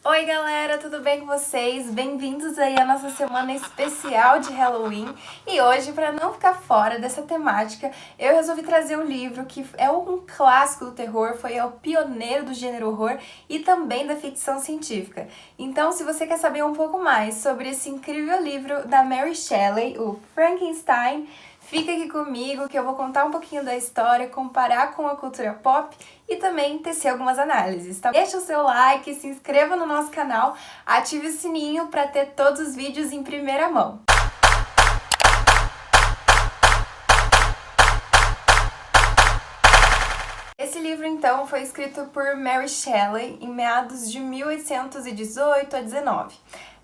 Oi galera, tudo bem com vocês? Bem-vindos aí à nossa semana especial de Halloween. E hoje, para não ficar fora dessa temática, eu resolvi trazer um livro que é um clássico do terror, foi o pioneiro do gênero horror e também da ficção científica. Então, se você quer saber um pouco mais sobre esse incrível livro da Mary Shelley, o Frankenstein, fica aqui comigo que eu vou contar um pouquinho da história, comparar com a cultura pop e também tecer algumas análises, tá? Deixa o seu like, se inscreva no nosso canal, ative o sininho para ter todos os vídeos em primeira mão. Esse livro, então, foi escrito por Mary Shelley em meados de 1818 a 19.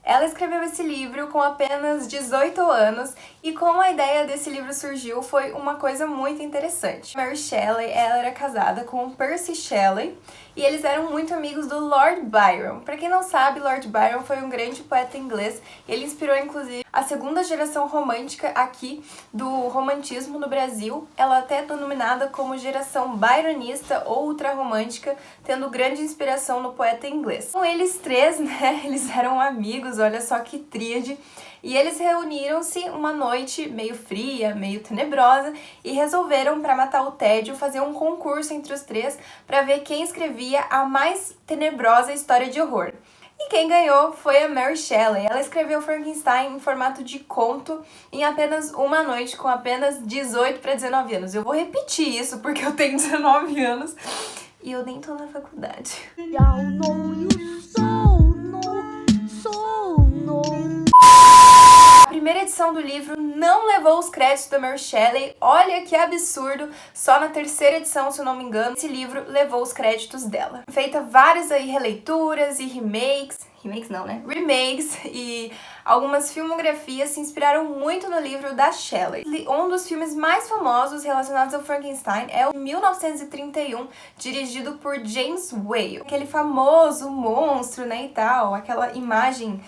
Ela escreveu esse livro com apenas 18 anos e como a ideia desse livro surgiu foi uma coisa muito interessante. Mary Shelley, ela era casada com Percy Shelley e eles eram muito amigos do Lord Byron. Para quem não sabe, Lord Byron foi um grande poeta inglês e ele inspirou inclusive a segunda geração romântica aqui do romantismo no Brasil. Ela até é denominada como geração byronista ou ultrarromântica, tendo grande inspiração no poeta inglês. Com eles três, né, eles eram amigos, olha só que tríade, e eles reuniram-se uma noite meio fria, meio tenebrosa, e resolveram, para matar o tédio, fazer um concurso entre os três para ver quem escrevia a mais tenebrosa história de horror. E quem ganhou foi a Mary Shelley. Ela escreveu Frankenstein em formato de conto em apenas uma noite, com apenas 18 para 19 anos. Eu vou repetir isso porque eu tenho 19 anos e eu nem tô na faculdade. A primeira edição do livro não levou os créditos da Mary Shelley, olha que absurdo, só na terceira edição, se eu não me engano, esse livro levou os créditos dela. Feita várias aí releituras e remakes e algumas filmografias se inspiraram muito no livro da Shelley. Um dos filmes mais famosos relacionados ao Frankenstein é o 1931, dirigido por James Whale. Aquele famoso monstro, né, e tal, aquela imagem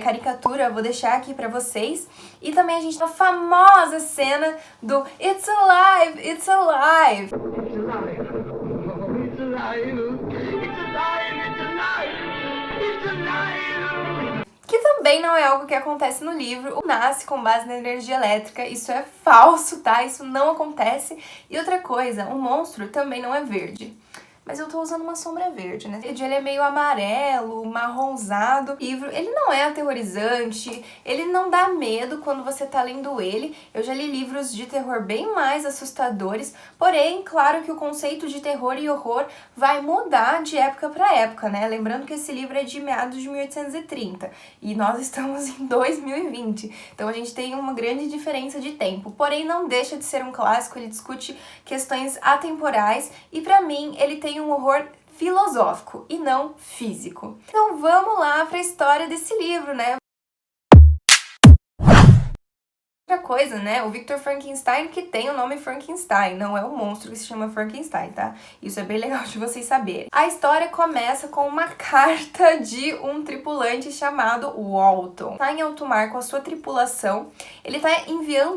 caricatura, vou deixar aqui pra vocês. E também a gente tem a famosa cena do It's Alive, It's Alive! It's alive! It's alive! It's alive! It's alive! Que também não é algo que acontece no livro, nasce com base na energia elétrica, isso é falso, tá? Isso não acontece. E outra coisa, o monstro também não é verde. Mas eu tô usando uma sombra verde, né? Ele é meio amarelo, marronzado. O livro, ele não é aterrorizante, ele não dá medo quando você tá lendo ele. Eu já li livros de terror bem mais assustadores, porém, claro que o conceito de terror e horror vai mudar de época pra época, né? Lembrando que esse livro é de meados de 1830 e nós estamos em 2020, então a gente tem uma grande diferença de tempo. Porém, não deixa de ser um clássico, ele discute questões atemporais e pra mim ele tem um horror filosófico e não físico. Então vamos lá para a história desse livro, né? Outra coisa, né? O Victor Frankenstein que tem o nome Frankenstein, não é o monstro que se chama Frankenstein, tá? Isso é bem legal de vocês saberem. A história começa com uma carta de um tripulante chamado Walton. Tá em alto mar com a sua tripulação, ele tá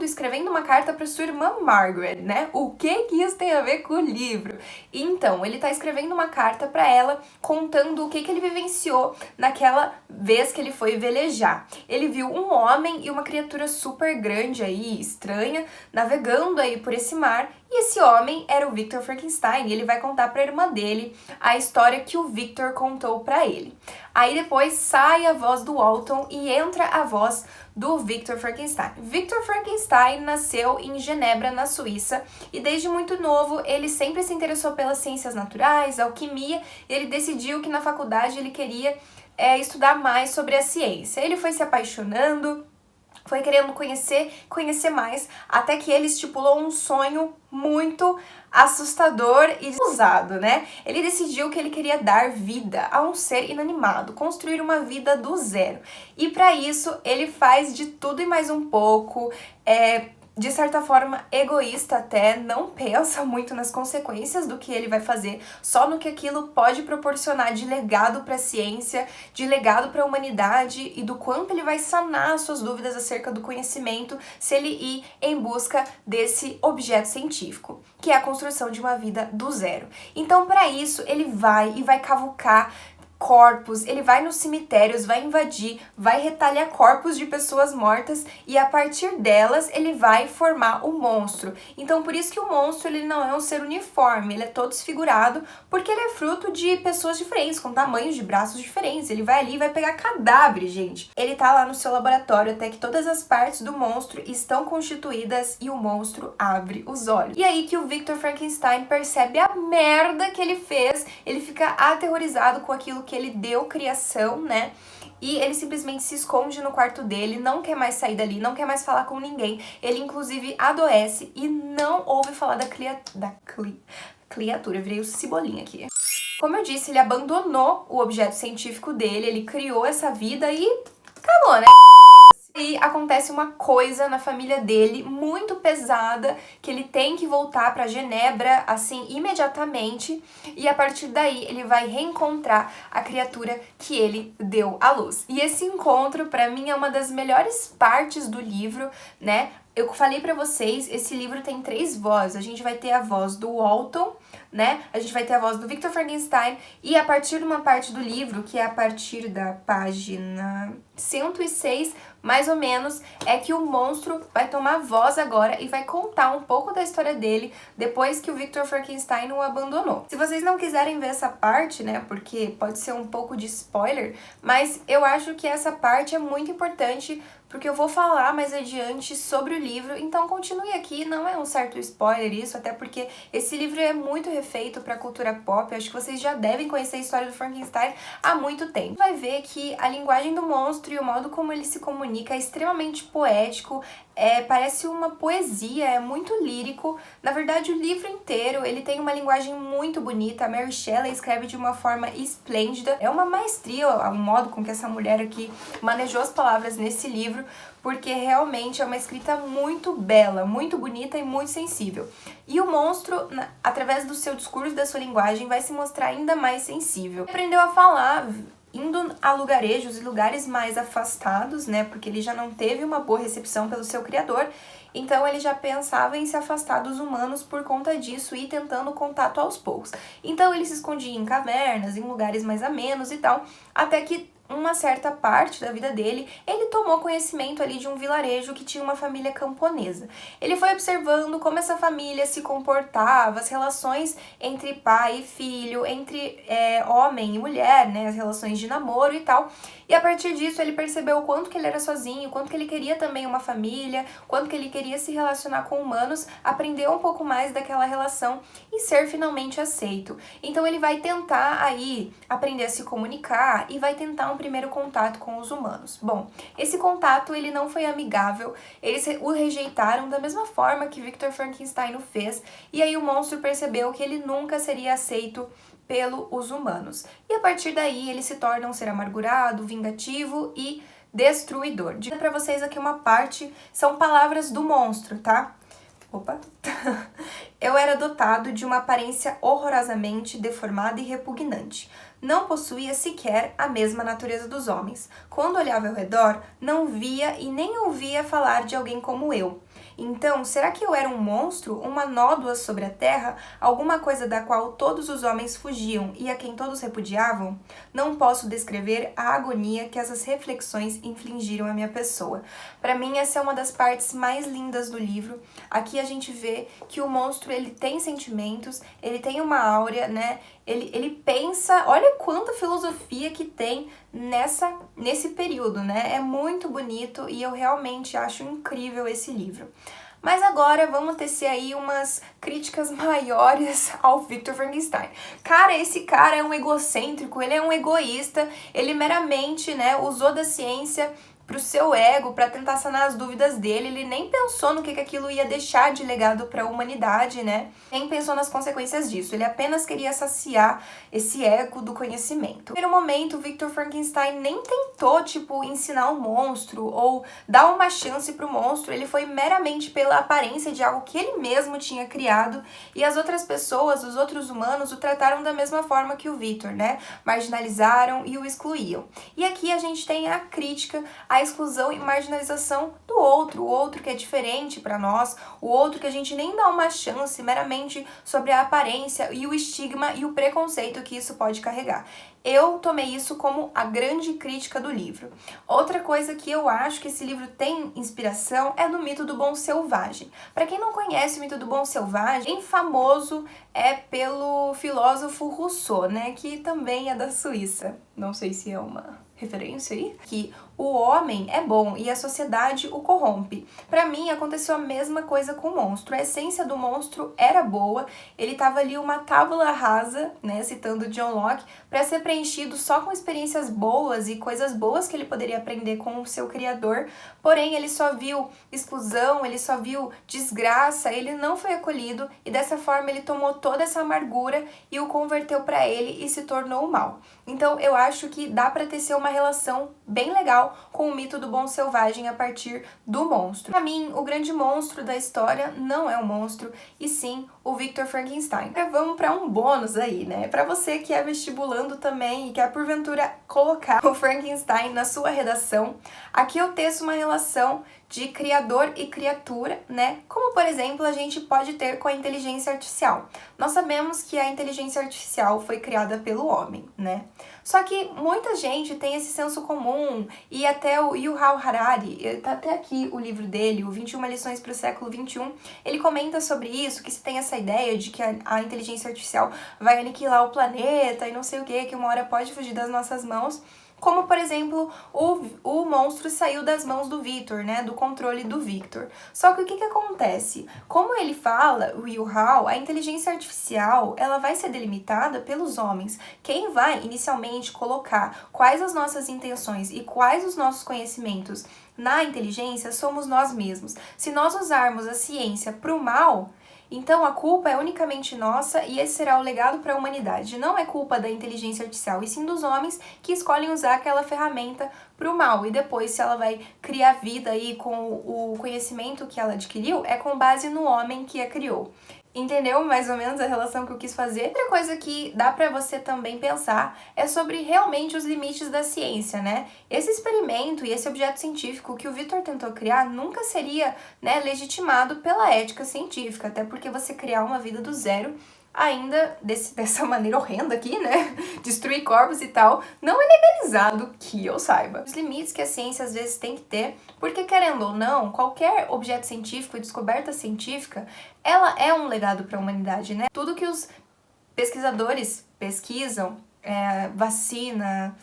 escrevendo uma carta para sua irmã Margaret, né? O que isso tem a ver com o livro? Então, ele tá escrevendo uma carta para ela contando o que ele vivenciou naquela vez que ele foi velejar. Ele viu um homem e uma criatura super grande aí, estranha, navegando aí por esse mar, e esse homem era o Victor Frankenstein, e ele vai contar pra irmã dele a história que o Victor contou pra ele. Aí depois sai a voz do Walton e entra a voz do Victor Frankenstein. Victor Frankenstein nasceu em Genebra, na Suíça, e desde muito novo ele sempre se interessou pelas ciências naturais, alquimia, e ele decidiu que na faculdade ele queria estudar mais sobre a ciência. Ele foi se apaixonando, foi querendo conhecer mais, até que ele estipulou um sonho muito assustador e ousado, né? Ele decidiu que ele queria dar vida a um ser inanimado, construir uma vida do zero. E para isso, ele faz de tudo e mais um pouco, de certa forma egoísta até, não pensa muito nas consequências do que ele vai fazer, só no que aquilo pode proporcionar de legado para a ciência, de legado para a humanidade e do quanto ele vai sanar suas dúvidas acerca do conhecimento se ele ir em busca desse objeto científico, que é a construção de uma vida do zero. Então, para isso, ele vai cavucar corpos, ele vai nos cemitérios, vai invadir, vai retalhar corpos de pessoas mortas e a partir delas ele vai formar o monstro. Então por isso que o monstro ele não é um ser uniforme, ele é todo desfigurado, porque ele é fruto de pessoas diferentes, com tamanhos de braços diferentes. Ele vai ali e vai pegar cadáveres, gente. Ele tá lá no seu laboratório até que todas as partes do monstro estão constituídas e o monstro abre os olhos. E aí que o Victor Frankenstein percebe a merda que ele fez, ele fica aterrorizado com aquilo que ele deu criação, né? E ele simplesmente se esconde no quarto dele, não quer mais sair dali, não quer mais falar com ninguém. Ele, inclusive, adoece e não ouve falar da criatura. Eu virei o Cebolinha aqui. Como eu disse, ele abandonou o objeto científico dele, ele criou essa vida e acabou, né? E acontece uma coisa na família dele muito pesada, que ele tem que voltar para Genebra, assim, imediatamente, e a partir daí ele vai reencontrar a criatura que ele deu à luz. E esse encontro, para mim, é uma das melhores partes do livro, né? Eu falei pra vocês, esse livro tem 3 vozes. A gente vai ter a voz do Walton, né? A gente vai ter a voz do Victor Frankenstein e a partir de uma parte do livro, que é a partir da página 106, mais ou menos, é que o monstro vai tomar voz agora e vai contar um pouco da história dele depois que o Victor Frankenstein o abandonou. Se vocês não quiserem ver essa parte, né, porque pode ser um pouco de spoiler, mas eu acho que essa parte é muito importante porque eu vou falar mais adiante sobre o livro, então continue aqui, não é um certo spoiler isso, até porque esse livro é muito refeito pra cultura pop, eu acho que vocês já devem conhecer a história do Frankenstein há muito tempo. Vai ver que a linguagem do monstro e o modo como ele se comunica é extremamente poético, parece uma poesia, é muito lírico. Na verdade, o livro inteiro, ele tem uma linguagem muito bonita, a Mary Shelley escreve de uma forma esplêndida, é uma maestria o modo com que essa mulher aqui manejou as palavras nesse livro, porque realmente é uma escrita muito bela, muito bonita e muito sensível. E o monstro, através do seu discurso, da sua linguagem, vai se mostrar ainda mais sensível. Ele aprendeu a falar indo a lugarejos e lugares mais afastados, né, porque ele já não teve uma boa recepção pelo seu criador, então ele já pensava em se afastar dos humanos por conta disso e tentando contato aos poucos. Então ele se escondia em cavernas, em lugares mais amenos e tal, até que uma certa parte da vida dele, ele tomou conhecimento ali de um vilarejo que tinha uma família camponesa. Ele foi observando como essa família se comportava, as relações entre pai e filho, entre homem e mulher, né, as relações de namoro e tal. E a partir disso ele percebeu o quanto que ele era sozinho, o quanto que ele queria também uma família, o quanto que ele queria se relacionar com humanos, aprendeu um pouco mais daquela relação e ser finalmente aceito. Então ele vai tentar aí aprender a se comunicar e vai tentar um primeiro contato com os humanos. Bom, esse contato ele não foi amigável, eles o rejeitaram da mesma forma que Victor Frankenstein o fez, e aí o monstro percebeu que ele nunca seria aceito pelos humanos. E a partir daí ele se torna um ser amargurado, vingativo e destruidor. Digo pra vocês aqui uma parte, são palavras do monstro, tá? Opa! Eu era dotado de uma aparência horrorosamente deformada e repugnante. Não possuía sequer a mesma natureza dos homens. Quando olhava ao redor, não via e nem ouvia falar de alguém como eu. Então, será que eu era um monstro, uma nódoa sobre a terra, alguma coisa da qual todos os homens fugiam e a quem todos repudiavam? Não posso descrever a agonia que essas reflexões infligiram à minha pessoa. Para mim, essa é uma das partes mais lindas do livro. Aqui a gente vê que o monstro, ele tem sentimentos, ele tem uma áurea, né? Ele pensa, olha quanta filosofia que tem nesse período, né? É muito bonito e eu realmente acho incrível esse livro. Mas agora vamos tecer aí umas críticas maiores ao Victor Frankenstein. Cara, esse cara é um egocêntrico, ele é um egoísta, ele meramente, né, usou da ciência pro seu ego, para tentar sanar as dúvidas dele, ele nem pensou no que aquilo ia deixar de legado para a humanidade, né? Nem pensou nas consequências disso, ele apenas queria saciar esse ego do conhecimento. No primeiro momento, Victor Frankenstein nem tentou, tipo, ensinar o monstro ou dar uma chance pro monstro, ele foi meramente pela aparência de algo que ele mesmo tinha criado e as outras pessoas, os outros humanos, o trataram da mesma forma que o Victor, né? Marginalizaram e o excluíam. E aqui a gente tem a crítica à a exclusão e marginalização do outro, o outro que é diferente para nós, o outro que a gente nem dá uma chance meramente sobre a aparência e o estigma e o preconceito que isso pode carregar. Eu tomei isso como a grande crítica do livro. Outra coisa que eu acho que esse livro tem inspiração é no mito do bom selvagem. Para quem não conhece o mito do bom selvagem, bem famoso é pelo filósofo Rousseau, né, que também é da Suíça. Não sei se é uma referência aí, que o homem é bom e a sociedade o corrompe. Pra mim, aconteceu a mesma coisa com o monstro. A essência do monstro era boa, ele tava ali uma tábula rasa, né, citando John Locke, para ser preenchido só com experiências boas e coisas boas que ele poderia aprender com o seu criador, porém ele só viu exclusão, ele só viu desgraça, ele não foi acolhido e dessa forma ele tomou toda essa amargura e o converteu para ele e se tornou o mal. Então eu acho que dá para tecer uma relação bem legal com o mito do bom selvagem a partir do monstro. Para mim, o grande monstro da história não é o monstro, e sim o Victor Frankenstein. Agora vamos para um bônus aí, né? Para você que é vestibulando também e quer porventura colocar o Frankenstein na sua redação, aqui eu teço uma relação de criador e criatura, né? Como, por exemplo, a gente pode ter com a inteligência artificial. Nós sabemos que a inteligência artificial foi criada pelo homem, né? Só que muita gente tem esse senso comum, e até o Yuval Harari, tá até aqui o livro dele, o 21 lições para o século XXI, ele comenta sobre isso, que se tem essa ideia de que a inteligência artificial vai aniquilar o planeta e não sei o que uma hora pode fugir das nossas mãos. Como, por exemplo, o monstro saiu das mãos do Victor, né? Do controle do Victor. Só que o que acontece? Como ele fala, o Yuval, a inteligência artificial, ela vai ser delimitada pelos homens. Quem vai, inicialmente, colocar quais as nossas intenções e quais os nossos conhecimentos na inteligência somos nós mesmos. Se nós usarmos a ciência para o mal, então a culpa é unicamente nossa e esse será o legado para a humanidade. Não é culpa da inteligência artificial, e sim dos homens que escolhem usar aquela ferramenta para o mal. E depois, se ela vai criar vida aí com o conhecimento que ela adquiriu, é com base no homem que a criou. Entendeu mais ou menos a relação que eu quis fazer? Outra coisa que dá pra você também pensar é sobre realmente os limites da ciência, né? Esse experimento e esse objeto científico que o Victor tentou criar nunca seria, né, legitimado pela ética científica, até porque você criar uma vida do zero ainda dessa maneira horrenda aqui, né, destruir corpos e tal, não é legalizado que eu saiba. Os limites que a ciência às vezes tem que ter, porque querendo ou não, qualquer objeto científico e descoberta científica, ela é um legado para a humanidade, né? Tudo que os pesquisadores pesquisam, vacina,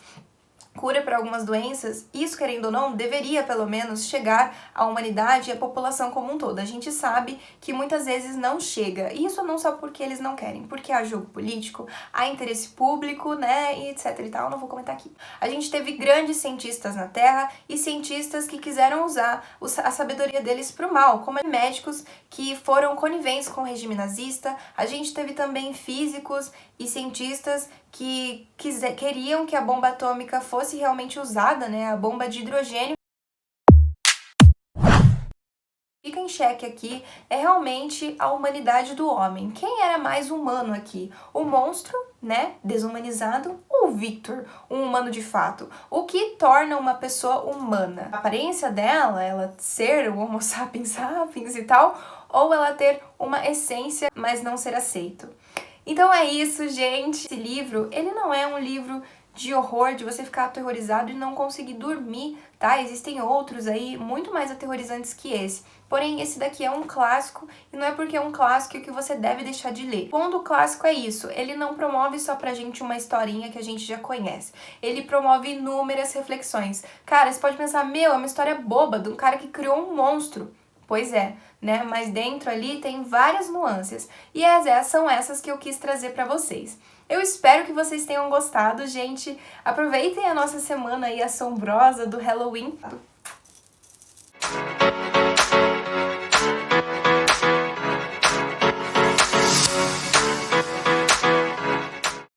cura para algumas doenças, isso, querendo ou não, deveria pelo menos chegar à humanidade e à população como um todo. A gente sabe que muitas vezes não chega, e isso não só porque eles não querem, porque há jogo político, há interesse público, né, e etc e tal, não vou comentar aqui. A gente teve grandes cientistas na Terra e cientistas que quiseram usar a sabedoria deles para o mal, como médicos que foram coniventes com o regime nazista. A gente teve também físicos e cientistas que queriam que a bomba atômica fosse realmente usada, né, a bomba de hidrogênio. Fica em xeque aqui é realmente a humanidade do homem. Quem era mais humano aqui? O monstro, né, desumanizado, ou o Victor, um humano de fato? O que torna uma pessoa humana? A aparência dela, ela ser o Homo sapiens sapiens e tal, ou ela ter uma essência, mas não ser aceito? Então é isso, gente. Esse livro, ele não é um livro de horror, de você ficar aterrorizado e não conseguir dormir, tá? Existem outros aí muito mais aterrorizantes que esse. Porém, esse daqui é um clássico, e não é porque é um clássico que você deve deixar de ler. O ponto do clássico é isso, ele não promove só pra gente uma historinha que a gente já conhece. Ele promove inúmeras reflexões. Cara, você pode pensar, meu, é uma história boba de um cara que criou um monstro. Pois é, né? Mas dentro ali tem várias nuances. E são essas que eu quis trazer pra vocês. Eu espero que vocês tenham gostado, gente. Aproveitem a nossa semana aí assombrosa do Halloween.